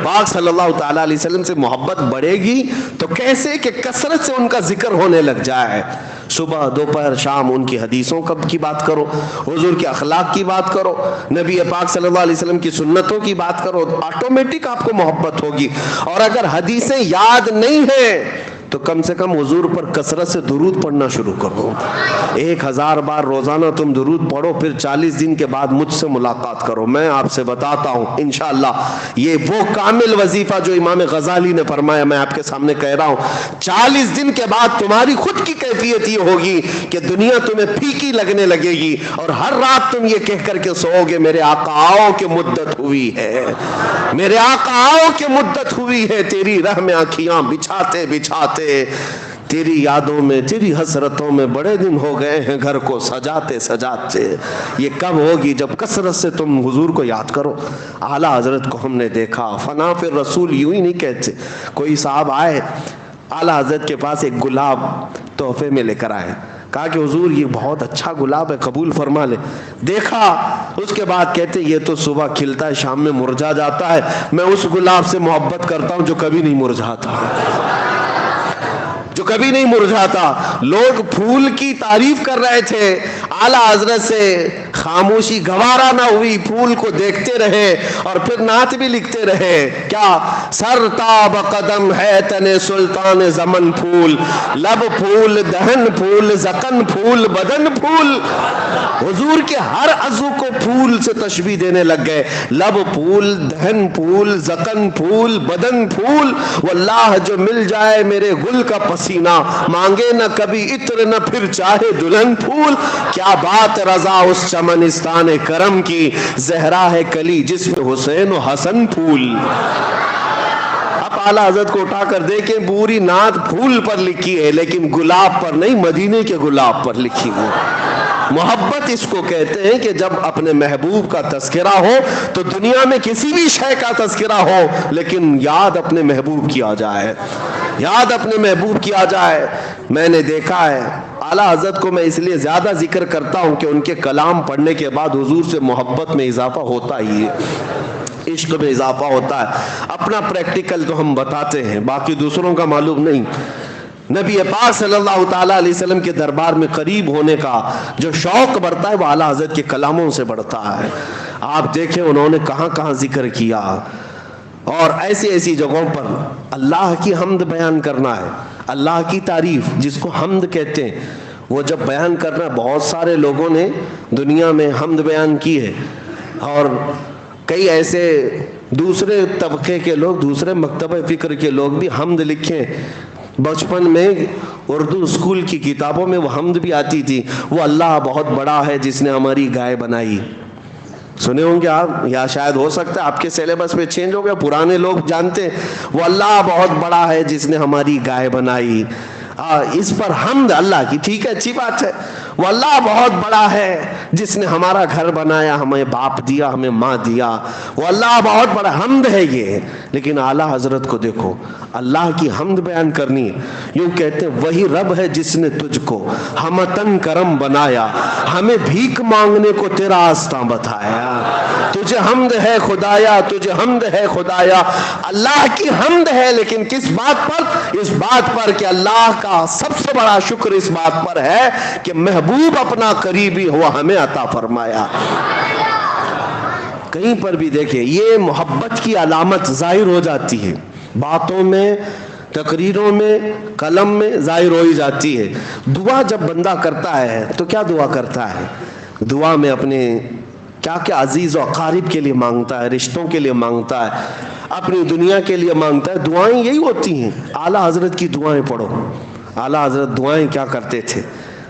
پاک صلی اللہ تعالیٰ علیہ وسلم سے محبت بڑھے گی تو کیسے کہ کثرت سے ان کا ذکر ہونے لگ جائے. صبح دوپہر شام ان کی حدیثوں کی بات کرو, حضور کے اخلاق کی بات کرو, نبی پاک صلی اللہ علیہ وسلم کی سنتوں کی بات کرو, آٹومیٹک آپ کو محبت ہوگی. اور اگر حدیثیں یاد نہیں ہیں تو کم سے کم حضور پر کثرت سے درود پڑھنا شروع کرو. 1000 بار روزانہ تم درود پڑھو, پھر 40 دن کے بعد مجھ سے ملاقات کرو. میں آپ سے بتاتا ہوں انشاءاللہ یہ وہ کامل وظیفہ جو امام غزالی نے فرمایا میں آپ کے سامنے کہہ رہا ہوں. 40 دن کے بعد تمہاری خود کی کیفیت یہ ہوگی کہ دنیا تمہیں پھیکی لگنے لگے گی, اور ہر رات تم یہ کہہ کر کے سو گے میرے آقا آؤ کہ مدت ہوئی ہے, میرے آقا آؤ کہ مدت ہوئی ہے. تیری راہ میں آنکھیاں بچھاتے بچھاتے, تیری یادوں میں تیری حسرتوں میں بڑے دن ہو گئے ہیں گھر کو سجاتے سجاتے. یہ کب ہوگی؟ جب کثرت سے تم حضور کو یاد کرو. اعلیٰ حضرت کو ہم نے دیکھا, فنا پھر رسول یوں ہی نہیں کہتے. کوئی صاحب آئے اعلیٰ حضرت کے پاس, ایک گلاب تحفے میں لے کر آئے, کہا کہ حضور یہ بہت اچھا گلاب ہے, قبول فرما لے. دیکھا, اس کے بعد کہتے یہ تو صبح کھلتا ہے شام میں مرجھا جاتا ہے, میں اس گلاب سے محبت کرتا ہوں جو کبھی نہیں مرجھاتا, جو کبھی نہیں مرجھاتا. لوگ پھول کی تعریف کر رہے تھے, اعلیٰ حضرت سے خاموشی گوارا نہ ہوئی, پھول کو دیکھتے رہے اور پھر نعت بھی لکھتے رہے. کیا سر تاب قدم ہے تن سلطان زمن پھول, لب پھول دہن پھول زکن پھول بدن پھول. حضور کے ہر عضو کو پھول سے تشبیہ دینے لگ گئے. لب پھول دہن پھول زکن پھول بدن پھول. واللہ جو مل جائے میرے گل کا پسینہ, مانگے نہ کبھی عطر نہ پھر چاہے دلہن پھول. کیا بات رضا اس چمنستان کرم کی, زہرا ہے کلی جس میں حسین و حسن پھول. اب اعلیٰ حضرت کو اٹھا کر دیکھیں, پوری نعت پھول پر لکھی ہے لیکن گلاب پر نہیں, مدینے کے گلاب پر لکھی ہوئی. محبت اس کو کہتے ہیں کہ جب اپنے محبوب کا تذکرہ ہو تو دنیا میں کسی بھی شے کا تذکرہ ہو لیکن یاد اپنے محبوب کی آ جائے, یاد اپنے محبوب کی آ جائے. میں نے دیکھا ہے اعلیٰ حضرت کو میں اس لیے زیادہ ذکر کرتا ہوں کہ ان کے کلام پڑھنے کے بعد حضور سے محبت میں اضافہ ہوتا ہی ہے, عشق میں اضافہ ہوتا ہے. اپنا پریکٹیکل تو ہم بتاتے ہیں, باقی دوسروں کا معلوم نہیں. نبی پاک صلی اللہ تعالیٰ علیہ وسلم کے دربار میں قریب ہونے کا جو شوق بڑھتا ہے وہ اعلیٰ حضرت کے کلاموں سے بڑھتا ہے. آپ دیکھیں انہوں نے کہاں کہاں ذکر کیا, اور ایسی ایسی جگہوں پر اللہ کی حمد بیان کرنا ہے, اللہ کی تعریف جس کو حمد کہتے ہیں, وہ جب بیان کرنا. بہت سارے لوگوں نے دنیا میں حمد بیان کی ہے, اور کئی ایسے دوسرے طبقے کے لوگ, دوسرے مکتبہ فکر کے لوگ بھی حمد لکھیں. بچپن میں اردو اسکول کی کتابوں میں وہ حمد بھی آتی تھی, وہ اللہ بہت بڑا ہے جس نے ہماری گائے بنائی. سنے ہوں گے آپ, یا شاید ہو سکتا ہے آپ کے سیلیبس میں چینج ہو گیا, پرانے لوگ جانتے ہیں وہ اللہ بہت بڑا ہے جس نے ہماری گائے بنائی. اس پر حمد اللہ کی, ٹھیک ہے اچھی بات ہے, وہ اللہ بہت بڑا ہے جس نے ہمارا گھر بنایا, ہمیں باپ دیا, ہمیں ماں دیا, وہ اللہ بہت بڑا حمد ہے یہ. لیکن اعلیٰ حضرت کو دیکھو, اللہ کی حمد بیان کرنی یوں کہتے ہیں وہی رب ہے جس نے تجھ کو ہمتن کرم بنایا, ہمیں بھیک مانگنے کو تیرا آستاں بتایا. تجھے حمد ہے خدایا, تجھے حمد ہے خدایا. اللہ کی حمد ہے, لیکن کس بات پر؟ اس بات پر کہ اللہ کا سب سے بڑا شکر اس بات پر ہے کہ محبوب اپنا قریبی ہوا ہمیں عطا فرمایا. کہیں پر بھی دیکھیں یہ محبت کی علامت ظاہر ہو جاتی ہے, باتوں میں, تقریروں میں, قلم میں ظاہر ہو ہی جاتی ہے. دعا جب بندہ کرتا ہے تو کیا دعا کرتا ہے؟ دعا میں اپنے کیا کیا عزیز و اقارب کے لیے مانگتا ہے, رشتوں کے لیے مانگتا ہے, اپنی دنیا کے لیے مانگتا ہے. دعائیں یہی ہوتی ہیں. اعلیٰ حضرت کی دعائیں پڑھو, اعلیٰ حضرت دعائیں کیا کرتے تھے,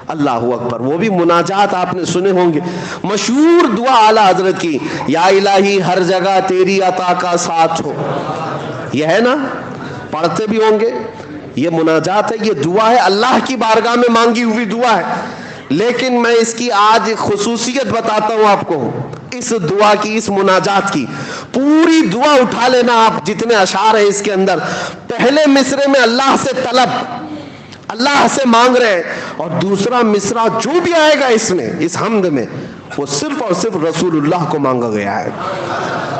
اللہ اکبر. وہ بھی مناجات آپ نے سنے ہوں گے, مشہور دعا اعلیٰ حضرت کی, یا الہی ہر جگہ تیری عطا کا ساتھ ہو. یہ ہے نا, پڑھتے بھی ہوں گے. یہ مناجات ہے, یہ دعا ہے, اللہ کی بارگاہ میں مانگی ہوئی دعا ہے. لیکن میں اس کی آج خصوصیت بتاتا ہوں آپ کو, اس دعا کی, اس مناجات کی. پوری دعا اٹھا لینا آپ, جتنے اشعار ہیں اس کے اندر. پہلے مصرے میں اللہ سے طلب, اللہ سے مانگ رہے ہیں, اور دوسرا مصرع جو بھی آئے گا اس میں, اس حمد میں, وہ صرف اور صرف رسول اللہ کو مانگا گیا ہے.